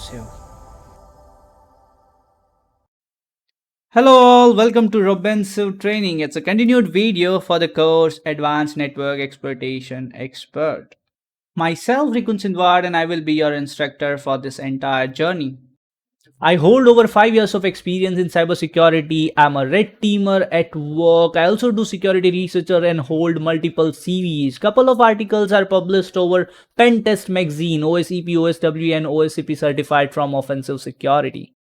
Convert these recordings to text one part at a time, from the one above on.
Robensive. Hello all, welcome to Robensive training. It's a continued video for the course Advanced Network Exploitation Expert. Myself Rikun Sindwad and I will be your instructor for this entire journey. I hold over 5 years of experience in cybersecurity. I'm a red teamer at work. I also do security researcher and hold multiple CVs. Couple of articles are published over Pen Test Magazine, OSCP, OSW and OSCP certified from Offensive Security.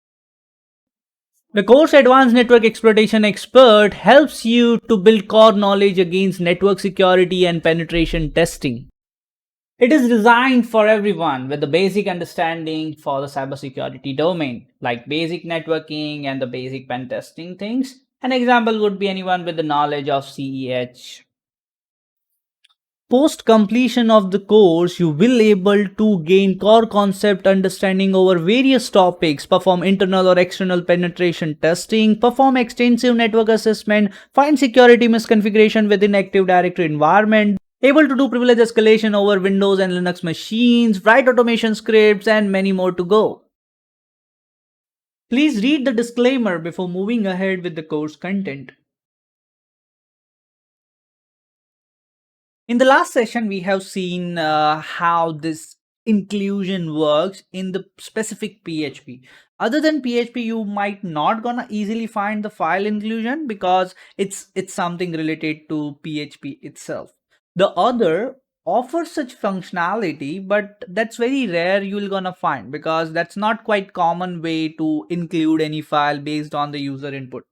The course Advanced Network Exploitation Expert helps you to build core knowledge against network security and penetration testing. It is designed for everyone with the basic understanding for the cybersecurity domain, like basic networking and the basic pen testing things. An example would be anyone with the knowledge of CEH. Post completion of the course, you will able to gain core concept understanding over various topics, perform internal or external penetration testing, perform extensive network assessment, find security misconfiguration within Active Directory environment, able to do privilege escalation over Windows and Linux machines, write automation scripts, and many more to go. Please read the disclaimer before moving ahead with the course content. In the last session, we have seen how this inclusion works in the specific PHP. Other than PHP, you might not gonna easily find the file inclusion because it's something related to PHP itself. The other offers such functionality, but that's very rare you'll gonna find because that's not quite common way to include any file based on the user input.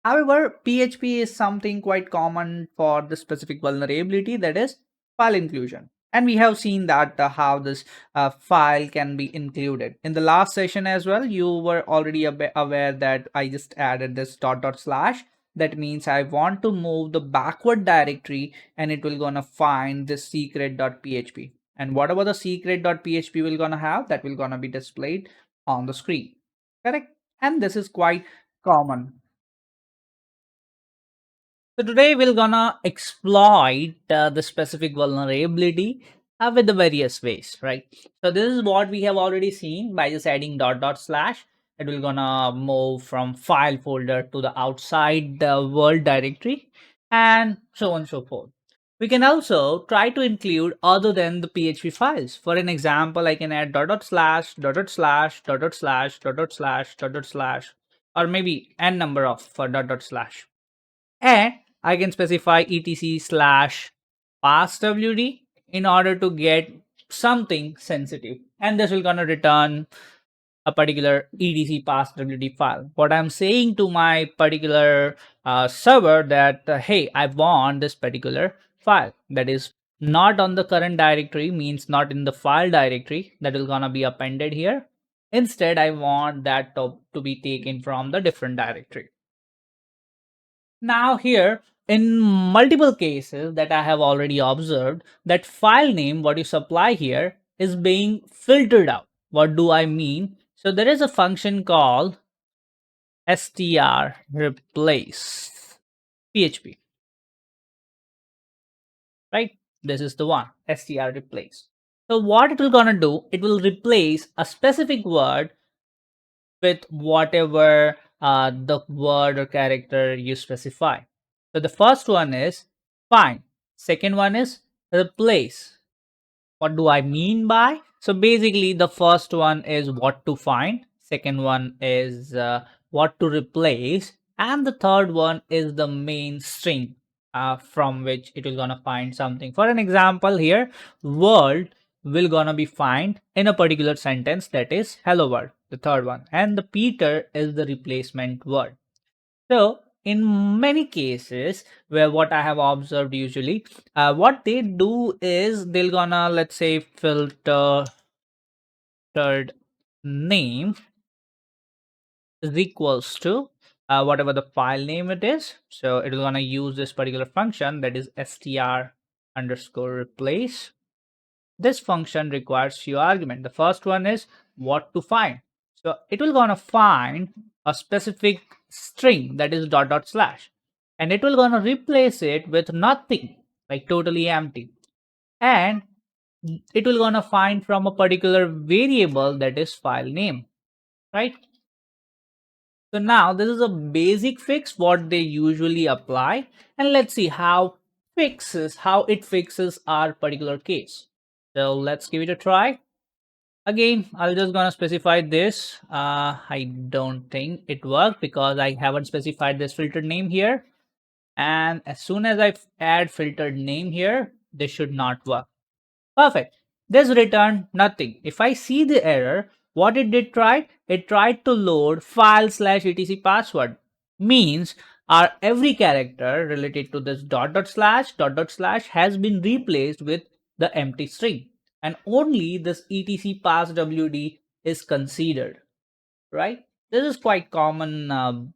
However, PHP is something quite common for the specific vulnerability, that is file inclusion. And we have seen that how this file can be included. In the last session as well, you were already aware that I just added this dot slash. That means I want to move the backward directory and it will gonna find this secret.php. And whatever the secret.php will gonna have, that will gonna be displayed on the screen. Correct? And this is quite common. So today we're gonna exploit the specific vulnerability with the various ways, right? So this is what we have already seen by just adding dot slash. It will gonna move from file folder to the outside the world directory and so on and so forth. We can also try to include other than the PHP files. For an example, I can add dot slash, dot slash, dot slash, dot slash, dot slash, or maybe n number of for dot slash. And I can specify etc slash passwd in order to get something sensitive, and this will gonna return a particular etc passwd file. What I'm saying to my particular server that hey, I want this particular file that is not on the current directory, means not in the file directory that will gonna be appended here. Instead, I want that to be taken from the different directory. Now here, in multiple cases that I have already observed, that file name what you supply here is being filtered out. What do I mean? So there is a function called str replace php, right? This is the one, str replace. So what it will gonna do, it will replace a specific word with whatever the word or character you specify. So the first one is find. Second one is replace. What do I mean by? So basically the first one is what to find. Second one is what to replace. And the third one is the main string from which it will gonna find something. For an example here, world will gonna be find in a particular sentence, that is hello world, the third one, and the Peter is the replacement word. So in many cases where what I have observed usually, what they do is they'll gonna, let's say, filter third name is equals to whatever the file name it is. So it will gonna use this particular function, that is str underscore replace. This function requires few argument. The first one is what to find. So it will gonna find a specific string, that is dot slash, and it will gonna replace it with nothing, like totally empty. And it will gonna find from a particular variable that is file name, right? So now this is a basic fix what they usually apply, and let's see how it fixes our particular case. So let's give it a try. Again, I'll just gonna specify this. I don't think it worked because I haven't specified this filtered name here. And as soon as I add filtered name here, this should not work. Perfect. This returned nothing. If I see the error, what it did try? It tried to load file slash etc password. Means our every character related to this dot dot slash has been replaced with the empty string. And only this etc passwd is considered, right? This is quite common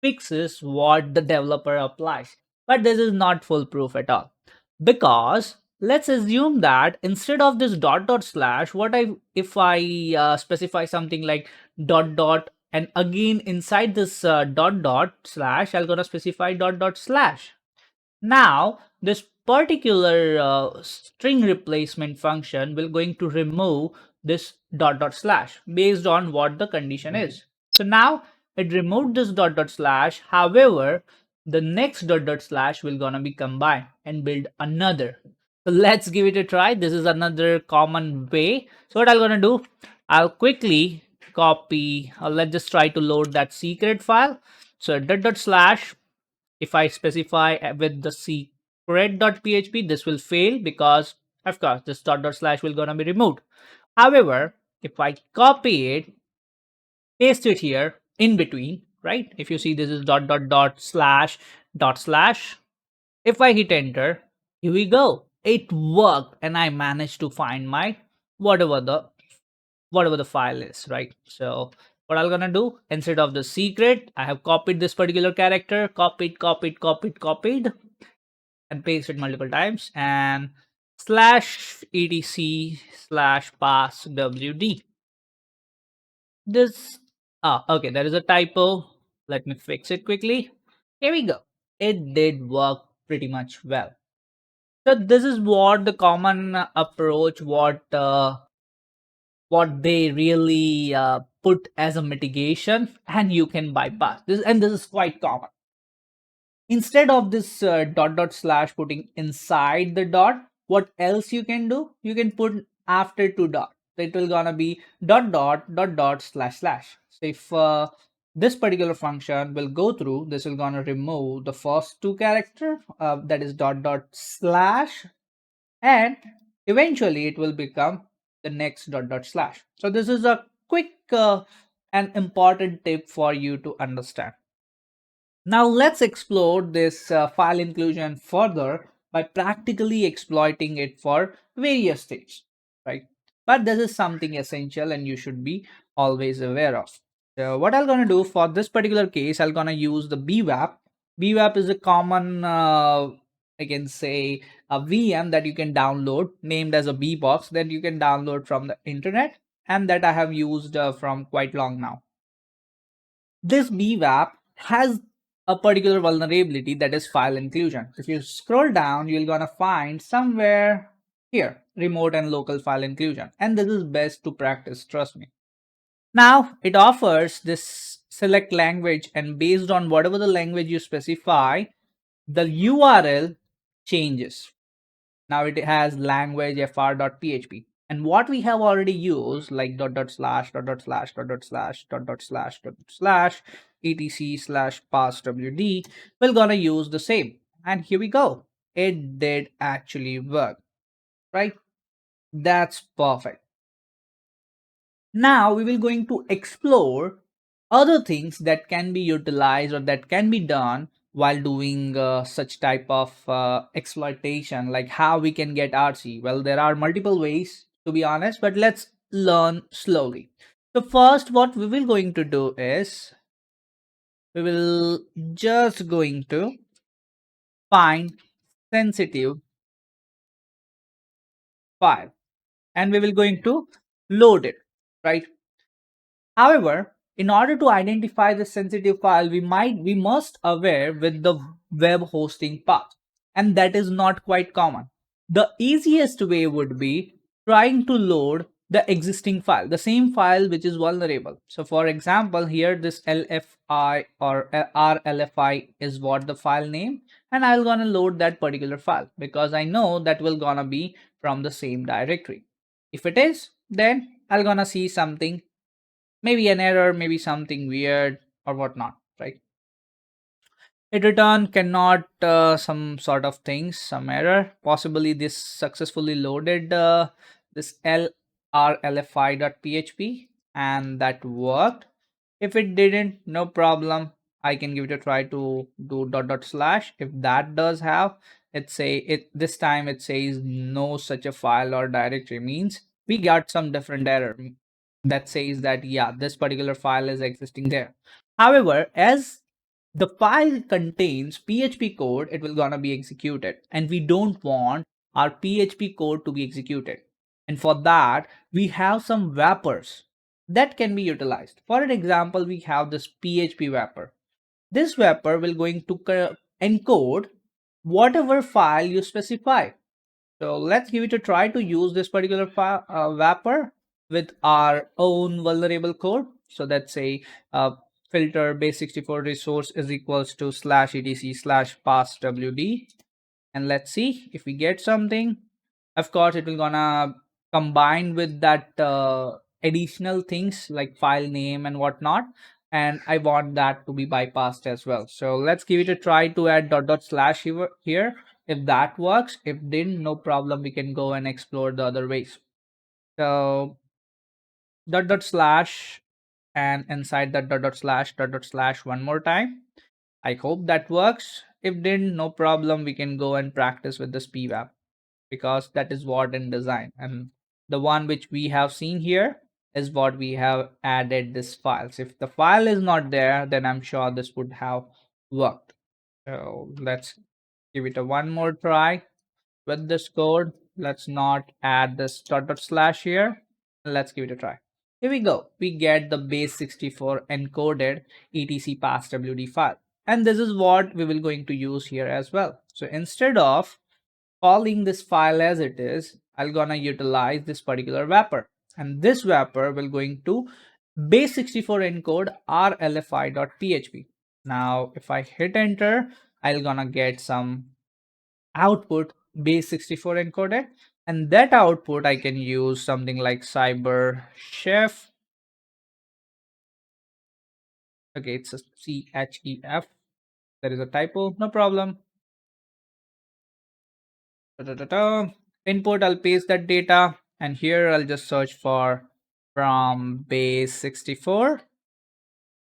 fixes what the developer applies. But this is not foolproof at all. Because let's assume that instead of this dot dot slash, what I if I specify something like dot dot, and again inside this dot dot slash, I'll gonna specify dot dot slash. Now, this particular string replacement function will going to remove this dot dot slash based on what the condition is. So now it removed this dot dot slash. However, the next dot dot slash will gonna be combined and build another. So let's give it a try. This is another common way. So what I'm gonna do, I'll quickly copy, let's just try to load that secret file. So dot dot slash, if I specify with the secret.php, this will fail because of course this dot dot slash will gonna be removed. However, if I copy it, paste it here in between, right? If you see this is dot slash, if I hit enter, here we go. It worked and I managed to find my whatever the file is, right? So what I'm gonna do, instead of the secret, I have copied this particular character, copied, and pasted multiple times, and slash etc slash pass wd. This, okay, there is a typo. Let me fix it quickly. Here we go. It did work pretty much well. So this is what the common approach, what they really put as a mitigation, and you can bypass this, and this is quite common. Instead of this dot dot slash putting inside the dot, what else you can do, you can put after two dot, so it will gonna be dot slash slash. So if this particular function will go through, this will gonna remove the first two character, that is dot dot slash, and eventually it will become the next dot dot slash. So this is a quick and important tip for you to understand. Now let's explore this file inclusion further by practically exploiting it for various things, right? But this is something essential and you should be always aware of. So what I'm gonna do for this particular case, I'm gonna use the BWAP. BWAP is a common, I can say, a VM that you can download, named as a bbox, that you can download from the internet, and that I have used from quite long now. This BWAP has a particular vulnerability, that is file inclusion. If you scroll down, you're gonna find somewhere here remote and local file inclusion, and this is best to practice, trust me. Now it offers this select language, and based on whatever the language you specify, the URL changes. Now it has language fr.php, and what we have already used, like dot dot slash dot dot slash dot dot slash dot dot slash dot dot slash etc slash pass wd, we're gonna use the same. And here we go, it did actually work, right? That's perfect. Now we will going to explore other things that can be utilized or that can be done while doing such type of exploitation, like how we can get RCE. Well, there are multiple ways, to be honest, but let's learn slowly. So first, what we will going to do is we will just going to find sensitive file, and we will going to load it, right? However, in order to identify the sensitive file, we must aware with the web hosting path, and that is not quite common. the easiest way would be trying to load the existing file, the same file which is vulnerable. So for example, here this LFI or RLFI is what the file name, and I'm gonna load that particular file because I know that will gonna be from the same directory. If it is, then I'm gonna see something, maybe an error, maybe something weird or whatnot, right? It return cannot some sort of things, some error. Possibly this successfully loaded this lrlfi.php and that worked. If it didn't, no problem. I can give it a try to do dot dot slash. If that does have, it say it this time it says no such a file or directory, means we got some different error that says that yeah, this particular file is existing there. However, as the file contains PHP code, it will gonna be executed, and we don't want our PHP code to be executed. And for that, we have some wrappers that can be utilized. For an example, we have this PHP wrapper. This wrapper will going to encode whatever file you specify. So let's give it a try to use this particular wrapper with our own vulnerable code. So let's say filter base64 resource is equals to /etc/passwd, and let's see if we get something. Of course, it will gonna combine with that additional things like file name and whatnot, and I want that to be bypassed as well. So let's give it a try to add dot dot slash here. If that works, if didn't, no problem, we can go and explore the other ways. So dot dot slash, and inside that dot dot slash one more time. I hope that works. If didn't, no problem, we can go and practice with this pwap, because that is what in design, and the one which we have seen here is what we have added this files. If the file is not there, then I'm sure this would have worked. So let's give it a one more try with this code. Let's not add this dot dot slash here. Let's give it a try. Here we go. We get the base64 encoded etc passwd file, and this is what we will going to use here as well. So instead of calling this file as it is, I'm gonna utilize this particular wrapper, and this wrapper will going to base64 encode rlfi.php. Now if I hit enter, I'm gonna get some output base64 encoded, and that output I can use something like cyber chef. Okay, it's a chef. There is a typo, no problem. Input, I'll paste that data, and here I'll just search for from base64,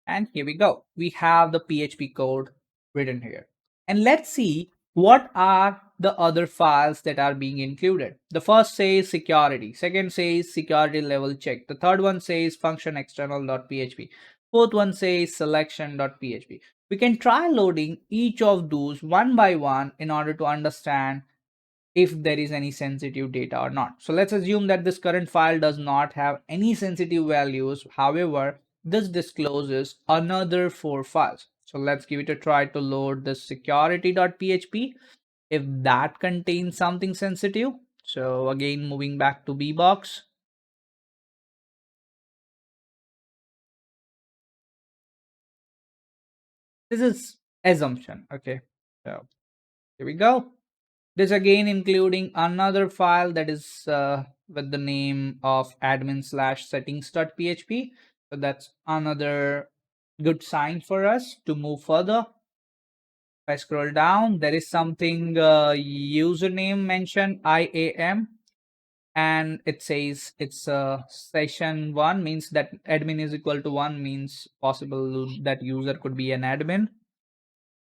and here we go. We have the PHP code written here. And let's see what are the other files that are being included. The first says security, second says security level check, the third one says function external.php, fourth one says selection.php. We can try loading each of those one by one in order to understand if there is any sensitive data or not. So let's assume that this current file does not have any sensitive values. However, this discloses another 4 files. So let's give it a try to load the security.php if that contains something sensitive. So again, moving back to bbox. This is assumption. Okay, so here we go. This again including another file that is with the name of admin/settings.php. So that's another good sign for us to move further. If I scroll down, there is something username mentioned IAM, and it says it's session 1, means that admin is equal to 1, means possible that user could be an admin.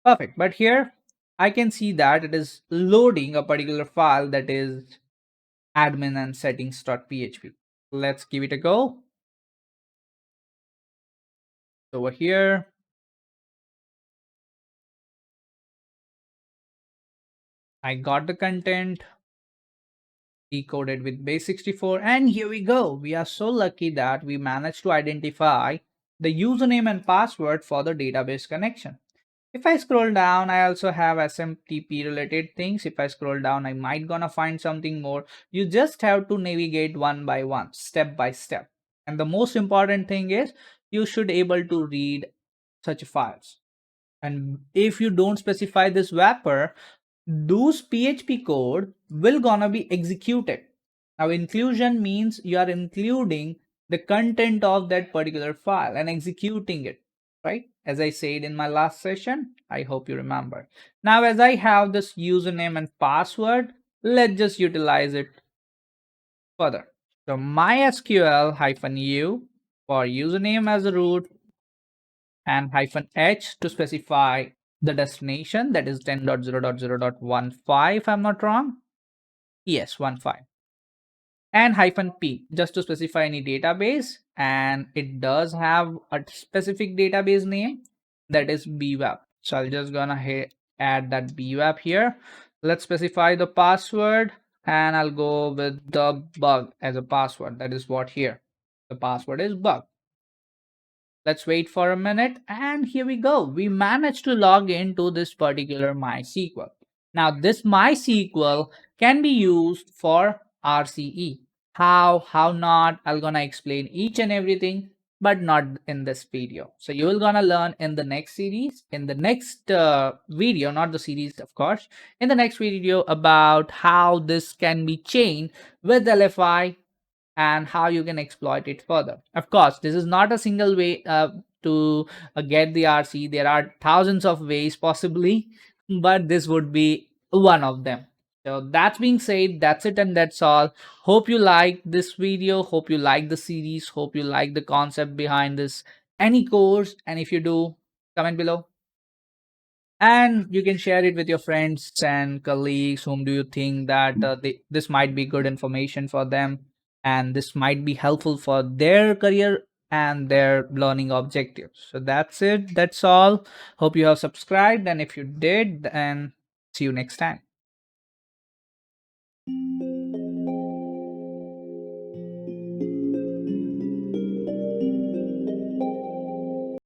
Perfect. But here I can see that it is loading a particular file that is admin and settings.php. Let's give it a go. Over here, I got the content decoded with base64, and here we go. We are so lucky that we managed to identify the username and password for the database connection. If I scroll down, I also have SMTP related things. If I scroll down, I might gonna find something more. You just have to navigate one by one, step by step. And the most important thing is you should able to read such files. And if you don't specify this wrapper, those PHP code will gonna be executed. Now inclusion means you are including the content of that particular file and executing it, right? As I said in my last session, I hope you remember. Now as I have this username and password, let's just utilize it further. So mysql -u for username as the root and -h to specify the destination, that is 10.0.0.15 if I'm not wrong. Yes, 15. And -p just to specify any database, and it does have a specific database name, that is bweb. So I'll just gonna add that bweb here. Let's specify the password, and I'll go with the bug as a password. That is what here. The password is bug. Let's wait for a minute, and here we go. We managed to log into this particular MySQL. Now this MySQL can be used for RCE. How not, I'm gonna explain each and everything, but not in this video. So you will gonna learn in the next series, in the next video, not the series of course, in the next video about how this can be chained with LFI and how you can exploit it further. Of course, this is not a single way to get the RC. There are thousands of ways possibly, but this would be one of them. So that's being said, that's it and that's all. Hope you like this video, hope you like the series, hope you like the concept behind this any course, and if you do, comment below. And you can share it with your friends and colleagues. Whom do you think that this might be good information for them, and this might be helpful for their career and their learning objectives. So that's it, that's all. Hope you have subscribed, and if you did, then see you next time.